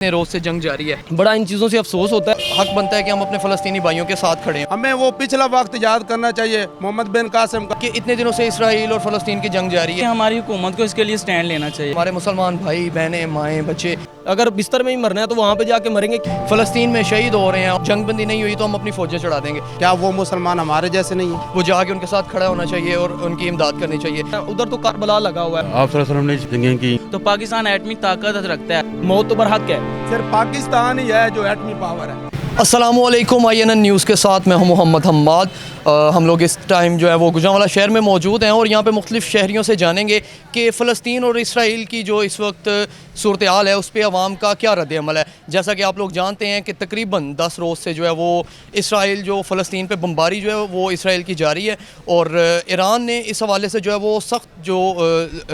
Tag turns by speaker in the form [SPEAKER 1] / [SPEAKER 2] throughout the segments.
[SPEAKER 1] इतने रोज से जंग जारी है, बड़ा इन चीज़ों से अफसोस होता है। हक बनता है कि हम अपने फ़लस्तीनी भाइयों के साथ खड़े हैं।
[SPEAKER 2] हमें वो पिछला वक्त याद करना चाहिए मोहम्मद बिन कासिम का
[SPEAKER 1] कि इतने दिनों से इसराइल और फ़लस्तीन की जंग जारी है।
[SPEAKER 3] हमारी हुकूमत को इसके लिए स्टैंड लेना चाहिए।
[SPEAKER 1] हमारे मुसलमान भाई बहनें माएँ बच्चे अगर बिस्तर में ही मरना है तो वहाँ पे जाके मरेंगे। फ़लस्तीन में शहीद हो रहे हैं, जंग बंदी नहीं हुई तो हम अपनी फ़ौजें चढ़ा देंगे।
[SPEAKER 2] क्या वो मुसलमान हमारे जैसे नहीं है?
[SPEAKER 1] वो जाके उनके साथ खड़ा होना चाहिए और उनकी इमदाद करनी चाहिए। उधर तो करबला लगा हुआ है।
[SPEAKER 4] आप सल्लल्लाहु अलैहि वसल्लम ने जंगें की
[SPEAKER 3] तो पाकिस्तान एटमी ताकत रखता है।
[SPEAKER 1] मौत तो बरहक है।
[SPEAKER 2] सिर्फ पाकिस्तान ही है जो एटमी पावर है।
[SPEAKER 1] अस्सलामुअलैकुम INN न्यूज़ के साथ मैं हूं मोहम्मद हम्माद। हम लोग इस टाइम जो है वो गुजरांवाला शहर में मौजूद हैं और यहाँ पे मुख्तलिफ़ शहरियों से जानेंगे कि फ़लस्तीन और इसराइल की जो इस वक्त सूरत हाल है उस पर आवाम का क्या रद्द अमल है। जैसा कि आप लोग जानते हैं कि तकरीबन 10 रोज़ से जो है वो इसराइल जो फ़लस्तीन पे बमबारी जो है वो इसराइल की जारी है और ईरान ने इस हवाले से जो है वो सख्त जो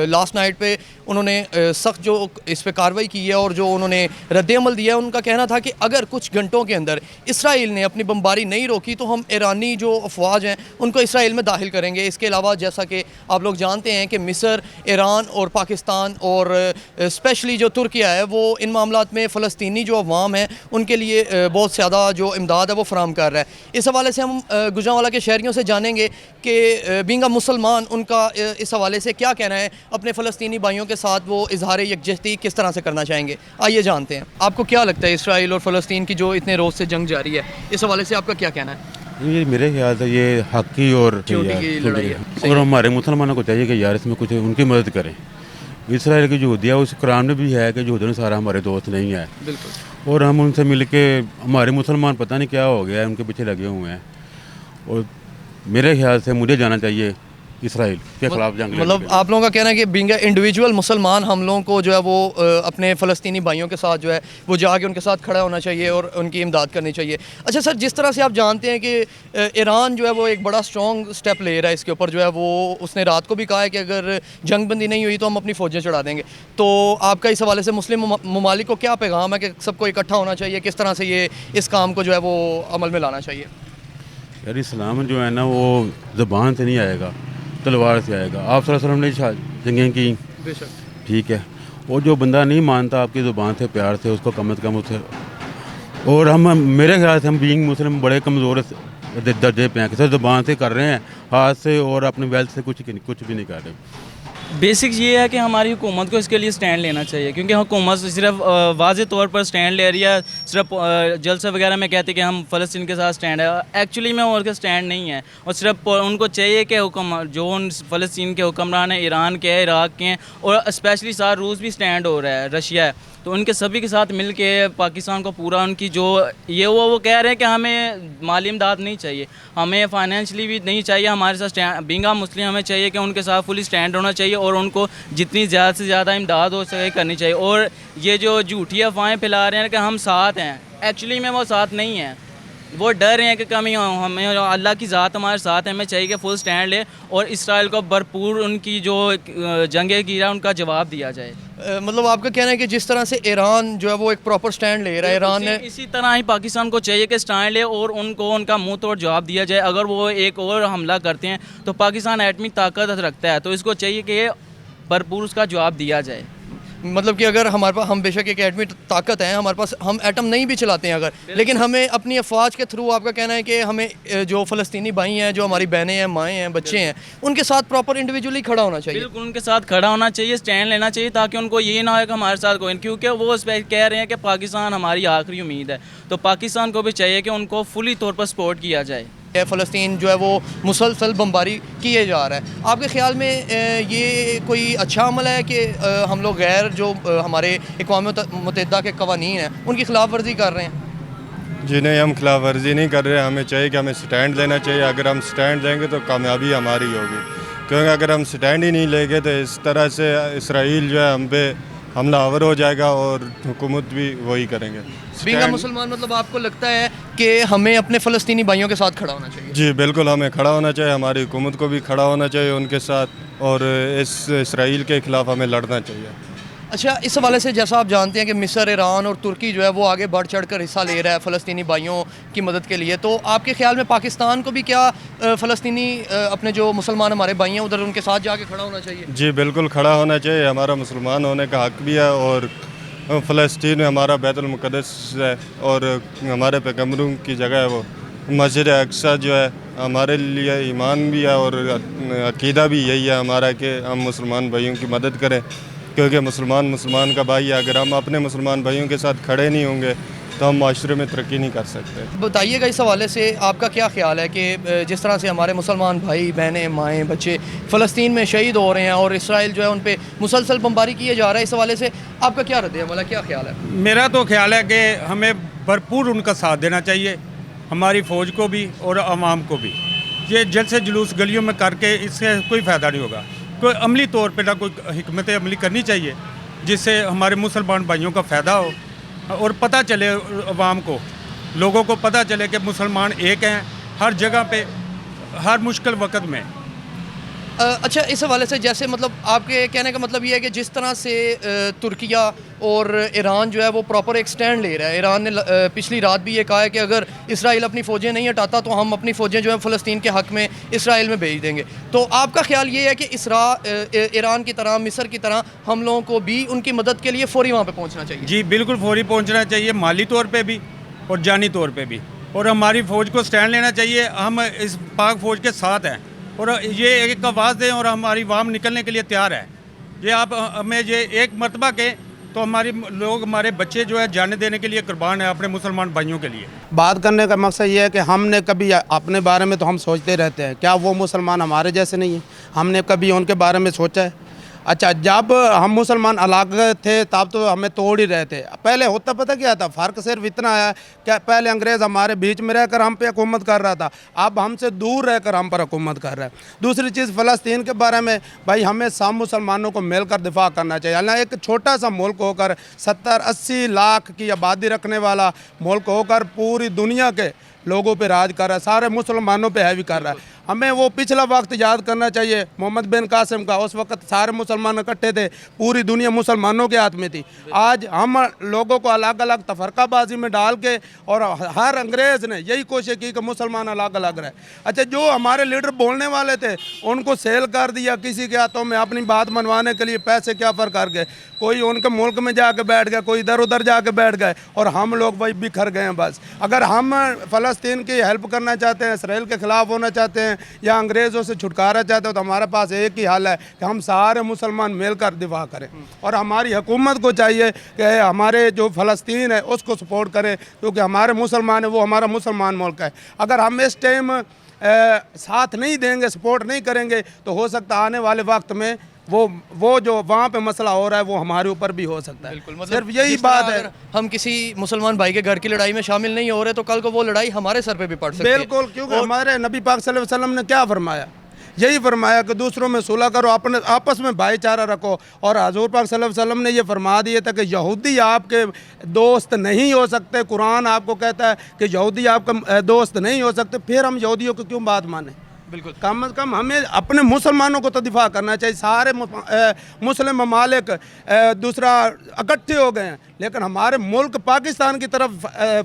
[SPEAKER 1] लास्ट नाइट पे उन्होंने सख्त जो इस पर कार्रवाई की है और जो उन्होंने रद्द अमल दिया है। उनका कहना था कि अगर कुछ घंटों के अंदर इसराइल ने अपनी बमबारी नहीं रोकी तो हम ईरानी जो अफवाज हैं उनको इसराइल में दाखिल करेंगे। इसके अलावा जैसा कि आप लोग जानते हैं कि मिस्र, ईरान और पाकिस्तान और स्पेशली जो तुर्किया है वो इन मामलात में फ़लस्तीनी जो अवाम है उनके लिए बहुत ज़्यादा जो इमदाद है वो फराम कर रहा है। इस हवाले से हम गुजरांवाला के शहरियों से जानेंगे कि बीइंग अ मुसलमान उनका इस हवाले से क्या कहना है, अपने फ़लस्तीनी भाइयों के साथ वो इजहार यकजहती किस तरह से करना चाहेंगे। आइए जानते हैं। आपको क्या लगता है इसराइल और फ़लस्तीन की जो इतने रोज़ से जंग जारी है इस हवाले से आपका क्या कहना है?
[SPEAKER 4] ये मेरे ख्याल से ये हक की और
[SPEAKER 1] छोटी की लड़ाई है। सही
[SPEAKER 4] और
[SPEAKER 1] है।
[SPEAKER 4] हमारे मुसलमानों को चाहिए कि यार इसमें कुछ उनकी मदद करें। इसराइल की यहूदिया उस कुरान में भी है कि यहूदियों सारा हमारे दोस्त नहीं है
[SPEAKER 1] बिल्कुल।
[SPEAKER 4] और हम उनसे मिल के हमारे मुसलमान पता नहीं क्या हो गया है उनके पीछे लगे हुए हैं और मेरे ख्याल से मुझे जाना चाहिए इसराइल के खिलाफ जंग लड़ने
[SPEAKER 1] मतलब
[SPEAKER 4] के लिए।
[SPEAKER 1] आप लोगों का कहना है कि बीइंग इंडिविजुअल मुसलमान हम लोगों को जो है वो अपने फ़लस्तीनी भाइयों के साथ जो है वो जाके उनके साथ खड़ा होना चाहिए और उनकी इमदाद करनी चाहिए। अच्छा सर, जिस तरह से आप जानते हैं कि ईरान जो है वो एक बड़ा स्ट्रॉन्ग स्टेप ले रहा है इसके ऊपर जो है वो उसने रात को भी कहा है कि अगर जंग बंदी नहीं हुई तो हम अपनी फ़ौजें चढ़ा देंगे। तो आपका इस हवाले से मुस्लिम ममालिक को क्या पैगाम है कि सबको इकट्ठा होना चाहिए, किस तरह से ये इस काम को जो है वो अमल में लाना चाहिए?
[SPEAKER 4] यार इस्लाम जो है ना वो ज़बान से नहीं आएगा, तलवार से आएगा। आप सल्लल्लाहु अलैहि वसल्लम ने जंगें की,
[SPEAKER 1] बेशक।
[SPEAKER 4] ठीक है, और जो बंदा नहीं मानता आपकी ज़ुबान से प्यार से उसको कम से कम उसे और हम मेरे ख्याल से हम बीइंग मुस्लिम बड़े कमज़ोर दर्जे पे हैं कि सिर्फ ज़ुबान से कर रहे हैं, हाथ से और अपने वेल्थ से कुछ भी नहीं कर रहे।
[SPEAKER 3] बेसिक ये है कि हमारी हुकूमत को इसके लिए स्टैंड लेना चाहिए, क्योंकि हुकूमत सिर्फ वाज़े तौर पर स्टैंड ले रही है, सिर्फ जलसा वगैरह में कहते हैं कि हम फ़लस्तीन के साथ स्टैंड है। एक्चुअली में उनका स्टैंड नहीं है और सिर्फ उनको चाहिए कि हुक्म जो उन फ़लस्तीन के हुक्मरान हैं, ईरान के हैं, इराक़ के हैं और स्पेशली साथ रूस भी स्टैंड हो रहा है, रशिया है, तो उनके सभी के साथ मिल के पाकिस्तान को पूरा उनकी जो ये वो कह रहे हैं कि हमें माली इमदाद नहीं चाहिए, हमें फाइनेंशली भी नहीं चाहिए, हमारे साथ बीइंग मुस्लिम हमें चाहिए कि उनके साथ फुली स्टैंड होना चाहिए और उनको जितनी ज़्यादा से ज़्यादा इमदाद हो सके करनी चाहिए। और ये जो झूठी अफवाहें फैला रहे हैं कि हम साथ हैं, एक्चुअली में वो साथ नहीं हैं, वो डर रहे हैं कि कमी हमें अल्लाह की ज़ात हमारे साथ है, हमें चाहिए कि फुल स्टैंड ले और इसराइल को भरपूर उनकी जो जंगे गिरा उनका जवाब दिया जाए।
[SPEAKER 1] मतलब आपका कहना है कि जिस तरह से ईरान जो है वो एक प्रॉपर स्टैंड ले रहा है, ईरान ने
[SPEAKER 3] इसी तरह ही पाकिस्तान को चाहिए कि स्टैंड ले और उनको उनका मुंह तोड़ जवाब दिया जाए। अगर वो एक और हमला करते हैं तो पाकिस्तान एटमी ताकत रखता है, तो इसको चाहिए कि भरपूर उसका जवाब दिया जाए।
[SPEAKER 1] मतलब कि अगर हमारे पास हम बेशक एक एटमी ताकत है हमारे पास, हम एटम नहीं भी चलाते हैं अगर, लेकिन हमें अपनी अफवाज के थ्रू आपका कहना है कि हमें जो फ़लस्तीनी भाई हैं, जो हमारी बहनें हैं, माएँ हैं, बच्चे हैं, उनके साथ प्रॉपर इंडिविजुअली खड़ा होना चाहिए।
[SPEAKER 3] बिल्कुल उनके साथ खड़ा होना चाहिए, स्टैंड लेना चाहिए, ताकि उनको ये ना हो कि हमारे साथ कोई, क्योंकि वो उस पर कह रहे हैं कि पाकिस्तान हमारी आखिरी उम्मीद है, तो पाकिस्तान को भी चाहिए कि उनको फुली तौर पर सपोर्ट किया जाए।
[SPEAKER 1] फ़लस्तीन जो है वो मुसलसल बमबारी किए जा रहा है, आपके ख्याल में ये कोई अच्छा अमल है कि हम लोग गैर जो हमारे अक़वाम मुत्तहिदा के कवानीन हैं उनकी खिलाफ वर्जी कर रहे हैं?
[SPEAKER 5] जी नहीं, हम खिलाफ वर्जी नहीं कर रहे। हमें चाहिए कि हमें स्टैंड लेना चाहिए। अगर हम स्टैंड लेंगे तो कामयाबी हमारी होगी, क्योंकि अगर हम स्टैंड ही नहीं लेंगे तो इस तरह से इसराइल जो है हम पे हमलावर हो जाएगा और हुकूमत भी वही करेंगे।
[SPEAKER 1] बीइंग अ मुसलमान मतलब आपको लगता है कि हमें अपने फ़लस्तीनी भाइयों के साथ खड़ा होना चाहिए?
[SPEAKER 5] जी बिल्कुल, हमें खड़ा होना चाहिए, हमारी हुकूमत को भी खड़ा होना चाहिए उनके साथ और इस इसराइल के ख़िलाफ़ हमें लड़ना चाहिए।
[SPEAKER 1] अच्छा, इस हवाले से जैसा आप जानते हैं कि मिस्र, ईरान और तुर्की जो है वो आगे बढ़ चढ़ कर हिस्सा ले रहा है फ़लस्तीनी भाइयों की मदद के लिए, तो आपके ख्याल में पाकिस्तान को भी क्या फ़लस्तीनी अपने जो मुसलमान हमारे भाई हैं उधर उनके साथ जाके खड़ा होना चाहिए?
[SPEAKER 5] जी बिल्कुल खड़ा होना चाहिए, हमारा मुसलमान होने का हक भी है और फ़लस्तीन में हमारा बैतुल मुक़द्दस है और हमारे पैगम्बरों की जगह है वो। मस्जिद अक्सा जो है हमारे लिए ईमान भी है और अकीदा भी यही है हमारा कि हम मुसलमान भाइयों की मदद करें, क्योंकि मुसलमान का भाई है। अगर हम अपने मुसलमान भाइयों के साथ खड़े नहीं होंगे तो हम माशरे में तरक्की नहीं कर सकते।
[SPEAKER 1] बताइएगा इस हवाले से आपका क्या ख्याल है कि जिस तरह से हमारे मुसलमान भाई बहनें माएँ बच्चे फ़लस्तीन में शहीद हो रहे हैं और इसराइल जो है उन पर मुसलसल बमबारी किए जा रहा है, इस हवाले से आपका क्या रद्द-ए-अमल है, क्या ख्याल है?
[SPEAKER 6] मेरा तो ख्याल है कि हमें भरपूर उनका साथ देना चाहिए, हमारी फ़ौज को भी और आवाम को भी। ये जल्द से जुलूस गलियों में करके इससे कोई फ़ायदा नहीं होगा। कोई अमली तौर पे ना कोई हिकमत अमली करनी चाहिए जिससे हमारे मुसलमान भाइयों का फ़ायदा हो और पता चले अवाम को, लोगों को पता चले कि मुसलमान एक हैं हर जगह पे, हर मुश्किल वक्त में।
[SPEAKER 1] अच्छा, इस हवाले से जैसे मतलब आपके कहने का मतलब ये है कि जिस तरह से तुर्किया और ईरान जो है वो प्रॉपर एक स्टैंड ले रहा है। ईरान ने पिछली रात भी ये कहा है कि अगर इसराइल अपनी फ़ौजें नहीं हटाता तो हम अपनी फ़ौजें जो है फ़लस्तीन के हक़ में इसराइल में भेज देंगे। तो आपका ख्याल ये है कि ईरान की तरह, मिस्र की तरह हम लोगों को भी उनकी मदद के लिए फ़ौरी वहाँ पर पहुँचना चाहिए?
[SPEAKER 6] जी बिल्कुल, फौरी पहुंचना चाहिए, माली तौर पे भी और जानी तौर पे भी। और हमारी फ़ौज को स्टैंड लेना चाहिए, हम इस पाक फ़ौज के साथ हैं और ये एक आवाज़ दें और हमारी वाम निकलने के लिए तैयार है। ये आप हमें ये एक मरतबा के तो हमारे लोग, हमारे बच्चे जो है जाने देने के लिए कुर्बान है अपने मुसलमान भाइयों के लिए।
[SPEAKER 2] बात करने का मकसद ये है कि हमने कभी अपने बारे में तो हम सोचते रहते हैं, क्या वो मुसलमान हमारे जैसे नहीं हैं? हमने कभी उनके बारे में सोचा है? अच्छा, जब हम मुसलमान अलग थे तब तो हमें तोड़ ही रहे थे। पहले होता पता क्या था, फ़र्क सिर्फ इतना है कि पहले अंग्रेज़ हमारे बीच में रहकर हम पे हुकूमत कर रहा था, अब हमसे दूर रहकर हम पर हुकूमत कर रहा है। दूसरी चीज़ फ़लस्तीन के बारे में, भाई हमें सब मुसलमानों को मिलकर दिफा करना चाहिए। हालांकि एक छोटा सा मुल्क होकर 70-80 लाख की आबादी रखने वाला मुल्क होकर पूरी दुनिया के लोगों पे राज कर रहा है, सारे मुसलमानों पे हैवी कर रहा है। हमें वो पिछला वक्त याद करना चाहिए मोहम्मद बिन कासिम का। उस वक्त सारे मुसलमान इकट्ठे थे, पूरी दुनिया मुसलमानों के हाथ में थी। आज हम लोगों को अलग अलग तफरकाबाजी में डाल के और हर अंग्रेज़ ने यही कोशिश की कि मुसलमान अलग अलग रहे। अच्छा, जो हमारे लीडर बोलने वाले थे उनको सेल कर दिया किसी के हाथों में, अपनी बात मनवाने के लिए पैसे क्या फ़र्क कर गए। कोई उनके मुल्क में जाके बैठ गया, कोई इधर उधर जाके बैठ गए और हम लोग वही बिखर गए हैं बस। अगर हम फ़लस्तीन की हेल्प करना चाहते हैं, इसराइल के ख़िलाफ़ होना चाहते हैं या अंग्रेज़ों से छुटकारा चाहते हो, तो हमारे पास एक ही हल है कि हम सारे मुसलमान मिलकर दिफा करें। और हमारी हुकूमत को चाहिए कि हमारे जो फ़लस्तीन है उसको सपोर्ट करें, क्योंकि हमारे मुसलमान है, वो हमारा मुसलमान मुल्क है। अगर हम इस टाइम साथ नहीं देंगे, सपोर्ट नहीं करेंगे, तो हो सकता है आने वाले वक्त में वो जो वहाँ पे मसला हो रहा है वो हमारे ऊपर भी हो सकता है।
[SPEAKER 1] बिल्कुल, मतलब
[SPEAKER 2] सिर्फ यही बात है।
[SPEAKER 1] अगर हम किसी मुसलमान भाई के घर की लड़ाई में शामिल नहीं हो रहे तो कल को वो लड़ाई हमारे सर पे भी पड़ सकती है।
[SPEAKER 2] बिल्कुल, क्योंकि हमारे नबी पाक सल्लल्लाहु अलैहि वसल्लम ने क्या फरमाया, यही फरमाया कि दूसरों में सुलह करो, अपने आपस में भाईचारा रखो। और हजूर पाक सल्लल्लाहु अलैहि वसल्लम ने ये फरमा दिया था कि यहूदी आपके दोस्त नहीं हो सकते। कुरान आपको कहता है कि यहूदी आपका दोस्त नहीं हो सकते, फिर हम यहूदियों को क्यों बात माने?
[SPEAKER 1] बिल्कुल,
[SPEAKER 2] कम अज़ कम हमें अपने मुसलमानों को तो दिफा करना चाहिए। सारे मुस्लिम ममालिक दूसरा इकट्ठे हो गए हैं, लेकिन हमारे मुल्क पाकिस्तान की तरफ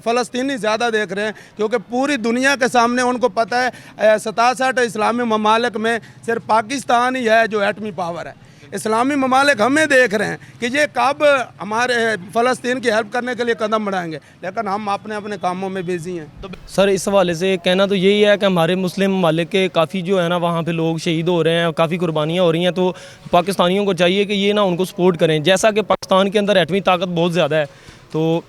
[SPEAKER 2] फ़लस्तीनी ज़्यादा देख रहे हैं, क्योंकि पूरी दुनिया के सामने उनको पता है 67 इस्लामी ममालिक में सिर्फ पाकिस्तान ही है जो एटमी पावर है। इस्लामी ममालिक हमें देख रहे हैं कि ये कब हमारे फ़लस्तीन की हेल्प करने के लिए कदम बढ़ाएंगे, लेकिन हम अपने अपने कामों में बिजी हैं।
[SPEAKER 7] सर, इस हवाले से कहना तो यही है कि हमारे मुस्लिम ममालिक के काफ़ी जो है ना वहाँ पे लोग शहीद हो रहे हैं, काफ़ी कुर्बानियाँ हो रही हैं। तो पाकिस्तानियों को चाहिए कि ये ना उनको सपोर्ट करें। जैसा कि पाकिस्तान के अंदर एटमी ताकत बहुत ज़्यादा है, तो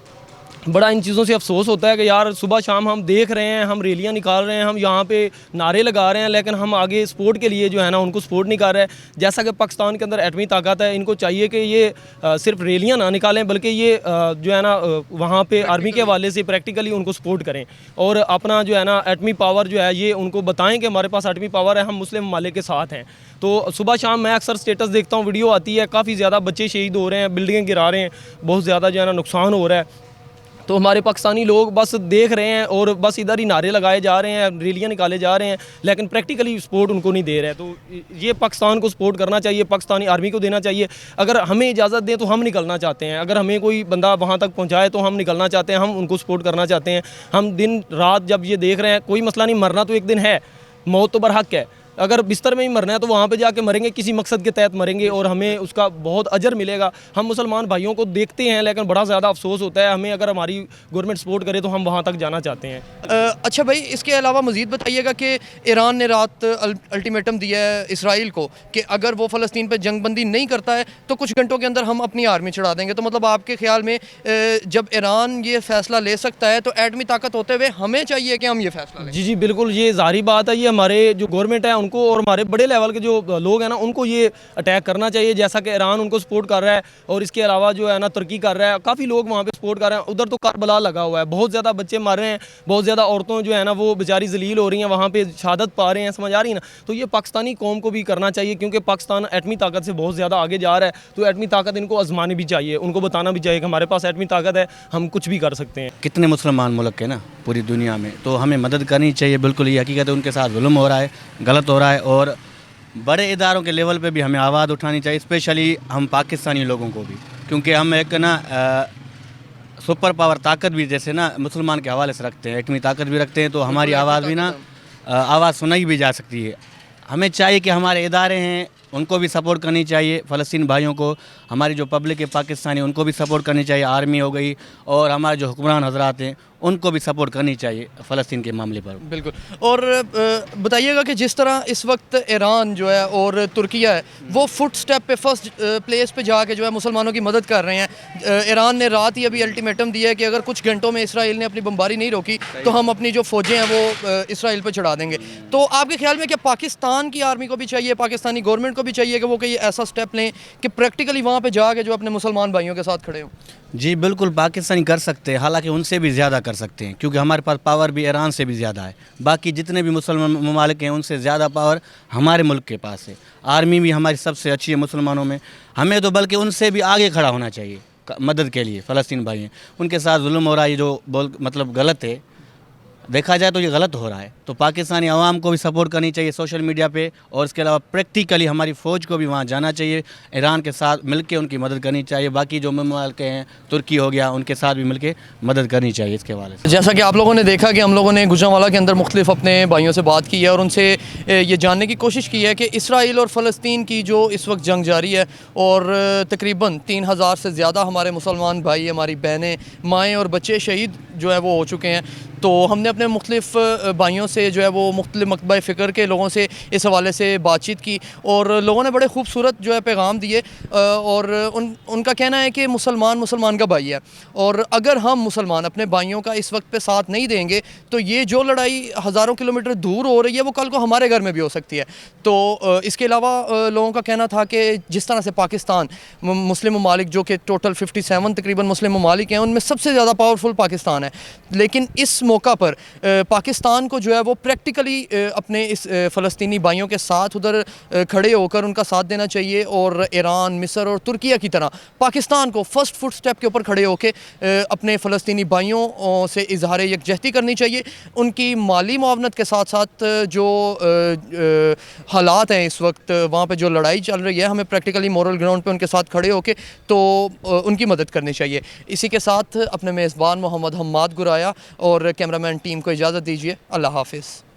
[SPEAKER 7] बड़ा इन चीज़ों से अफसोस होता है कि यार सुबह शाम हम देख रहे हैं, हम रैलियां निकाल रहे हैं, हम यहाँ पे नारे लगा रहे हैं, लेकिन हम आगे सपोर्ट के लिए जो है ना उनको सपोर्ट नहीं कर रहे हैं। जैसा कि पाकिस्तान के अंदर एटमी ताकत है, इनको चाहिए कि ये सिर्फ रैलियां ना निकालें, बल्कि ये जो है ना वहाँ पे आर्मी के हवाले से प्रैक्टिकली उनको सपोर्ट करें और अपना जो है ना एटमी पावर जो है ये उनको बताएँ कि हमारे पास एटमी पावर है, हम मुस्लिम ममालिक के साथ हैं। तो सुबह शाम मैं अक्सर स्टेटस देखता हूँ, वीडियो आती है, काफ़ी ज़्यादा बच्चे शहीद हो रहे हैं, बिल्डिंगें गिरा रहे हैं, बहुत ज़्यादा जो है ना नुकसान हो रहा है। तो हमारे पाकिस्तानी लोग बस देख रहे हैं और बस इधर ही नारे लगाए जा रहे हैं, रैलियां निकाले जा रहे हैं, लेकिन प्रैक्टिकली सपोर्ट उनको नहीं दे रहे हैं। तो ये पाकिस्तान को सपोर्ट करना चाहिए, पाकिस्तानी आर्मी को देना चाहिए। अगर हमें इजाज़त दें तो हम निकलना चाहते हैं, अगर हमें कोई बंदा वहाँ तक पहुँचाए तो हम निकलना चाहते हैं, हम उनको सपोर्ट करना चाहते हैं। हम दिन रात जब ये देख रहे हैं, कोई मसला नहीं, मरना तो एक दिन है, मौत तो बरहक है, अगर बिस्तर में ही मरना है तो वहाँ पे जाके मरेंगे, किसी मकसद के तहत मरेंगे और हमें उसका बहुत अजर मिलेगा। हम मुसलमान भाइयों को देखते हैं लेकिन बड़ा ज़्यादा अफसोस होता है, हमें अगर हमारी गवर्नमेंट सपोर्ट करे तो हम वहाँ तक जाना चाहते हैं।
[SPEAKER 1] अच्छा भाई, इसके अलावा मज़ीद बताइएगा कि ईरान ने रात अल्टीमेटम दिया है इसराइल को कि अगर वो फ़लस्तीन पर जंगबंदी नहीं करता है तो कुछ घंटों के अंदर हम अपनी आर्मी चढ़ा देंगे। तो मतलब आपके ख्याल में जब ईरान ये फ़ैसला ले सकता है तो एटमी ताकत होते हुए हमें चाहिए कि हम ये फ़ैसला लें?
[SPEAKER 7] जी बिल्कुल, ये ज़ाहिर बात है, ये हमारे जो गवर्नमेंट है उनको और हमारे बड़े लेवल के जो लोग हैं ना उनको ये अटैक करना चाहिए, जैसा कि ईरान उनको सपोर्ट कर रहा है और इसके अलावा जो है ना तुर्की कर रहा है, काफ़ी लोग वहाँ पे सपोर्ट कर रहे हैं। उधर तो करबला लगा हुआ है, बहुत ज़्यादा बच्चे मर रहे हैं, बहुत ज़्यादा औरतों जो है ना वो बेचारी जलील हो रही हैं, वहाँ पे शहादत पा रहे हैं, समझ आ रही है ना। तो ये पाकिस्तानी कौम को भी करना चाहिए क्योंकि पाकिस्तान एटमी ताकत से बहुत ज़्यादा आगे जा रहा है, तो एटमी ताकत इनको आजमानी भी चाहिए, उनको बताना भी चाहिए कि हमारे पास एटमी ताकत है, हम कुछ भी कर सकते हैं।
[SPEAKER 8] कितने मुसलमान मुल्क है ना पूरी दुनिया में, तो हमें मदद करनी चाहिए। बिल्कुल ये हकीकत है, उनके साथ जुल्म हो रहा है, गलत हो रहा है और बड़े इदारों के लेवल पे भी हमें आवाज़ उठानी चाहिए, स्पेशली हम पाकिस्तानी लोगों को भी, क्योंकि हम एक ना सुपर पावर ताकत भी जैसे ना मुसलमान के हवाले से रखते हैं, एटमी ताकत भी रखते हैं, तो हमारी आवाज़ भी ना आवाज़ सुनाई भी जा सकती है। हमें चाहिए कि हमारे इदारे हैं उनको भी सपोर्ट करनी चाहिए, फ़लस्तीन भाइयों को, हमारी जो पब्लिक है पाकिस्तानी उनको भी सपोर्ट करनी चाहिए, आर्मी हो गई और हमारे जो हुक्मरान हजरात हैं उनको भी सपोर्ट करनी चाहिए फ़लस्तीन के मामले पर।
[SPEAKER 1] बिल्कुल। और बताइएगा कि जिस तरह इस वक्त ईरान जो है और तुर्किया है वो फुट स्टेप पे फर्स्ट प्लेस पे जाके जो है मुसलमानों की मदद कर रहे हैं। ईरान ने रात ही अभी अल्टीमेटम दिया है कि अगर कुछ घंटों में इसराइल ने अपनी बमबारी नहीं रोकी तो हम अपनी जो फ़ौजें हैं वो इसराइल पर चढ़ा देंगे। तो आपके ख्याल में क्या पाकिस्तान की आर्मी को भी चाहिए, पाकिस्तानी गवर्नमेंट को भी चाहिए कि वो कोई ऐसा स्टेप लें कि प्रैक्टिकली वहाँ पर जाके जो अपने मुसलमान भाइयों के साथ खड़े हों?
[SPEAKER 8] जी बिल्कुल, पाकिस्तानी कर सकते हैं, हालांकि उनसे भी ज़्यादा कर सकते हैं क्योंकि हमारे पास पावर भी ईरान से भी ज़्यादा है। बाकी जितने भी मुसलमान ममालिक हैं उनसे ज़्यादा पावर हमारे मुल्क के पास है। आर्मी भी हमारी सबसे अच्छी है मुसलमानों में, हमें तो बल्कि उनसे भी आगे खड़ा होना चाहिए मदद के लिए। फ़लस्तीन भाई हैं, उनके साथ जुल्म हो रहा है, ये जो मतलब गलत है, देखा जाए तो ये गलत हो रहा है। तो पाकिस्तानी अवाम को भी सपोर्ट करनी चाहिए सोशल मीडिया पे और इसके अलावा प्रैक्टिकली हमारी फ़ौज को भी वहाँ जाना चाहिए, ईरान के साथ मिलके उनकी मदद करनी चाहिए। बाकी जो ममालिक हैं, तुर्की हो गया, उनके साथ भी मिलके मदद करनी चाहिए इसके हवाले से।
[SPEAKER 1] जैसा कि आप लोगों ने देखा कि हम लोगों ने गुजरांवाला के अंदर मुख्तलिफ अपने भाइयों से बात की है और उनसे ये जानने की कोशिश की है कि इसराइल और फ़लस्तीन की जो इस वक्त जंग जारी है और तकरीबन 3000 से ज़्यादा हमारे मुसलमान भाई, हमारी बहनें, माएँ और बच्चे शहीद जो है वो हो चुके हैं। तो हमने अपने मुख्तलिफ भाइयों से जो है वो मुख्तलिफ मकबा फ़िक्र के लोगों से इस हवाले से बातचीत की और लोगों ने बड़े खूबसूरत जो है पैगाम दिए और उनका कहना है कि मुसलमान का भाई है और अगर हम मुसलमान अपने भाइयों का इस वक्त पे साथ नहीं देंगे तो ये जो लड़ाई हज़ारों किलोमीटर दूर हो रही है वो कल को हमारे घर में भी हो सकती है। तो इसके अलावा लोगों का कहना था कि जिस तरह से पाकिस्तान मुस्लिम ममालिक जो कि टोटल 57 तकरीबन मुस्लिम ममालिक हैं उनमें सबसे ज़्यादा पावरफुल पाकिस्तान है, लेकिन इस मौका पर पाकिस्तान को जो है वो प्रैक्टिकली अपने इस फ़लस्तीनी भाइयों के साथ उधर खड़े होकर उनका साथ देना चाहिए और ईरान, मिस्र और तुर्किया की तरह पाकिस्तान को फर्स्ट फुट स्टेप के ऊपर खड़े होकर अपने फ़लस्तीनी भाइयों से इजहार यकजहती करनी चाहिए। उनकी माली मुआवनत के साथ साथ जो हालात हैं इस वक्त वहाँ पे जो लड़ाई चल रही है, हमें प्रैक्टिकली मोरल ग्राउंड पे उनके साथ खड़े होकर तो उनकी मदद करनी चाहिए। इसी के साथ अपने मेज़बान मोहम्मद हम्माद गुराया और कैमरामैन टीम को इजाज़त दीजिए। अल्लाह हाफिज़।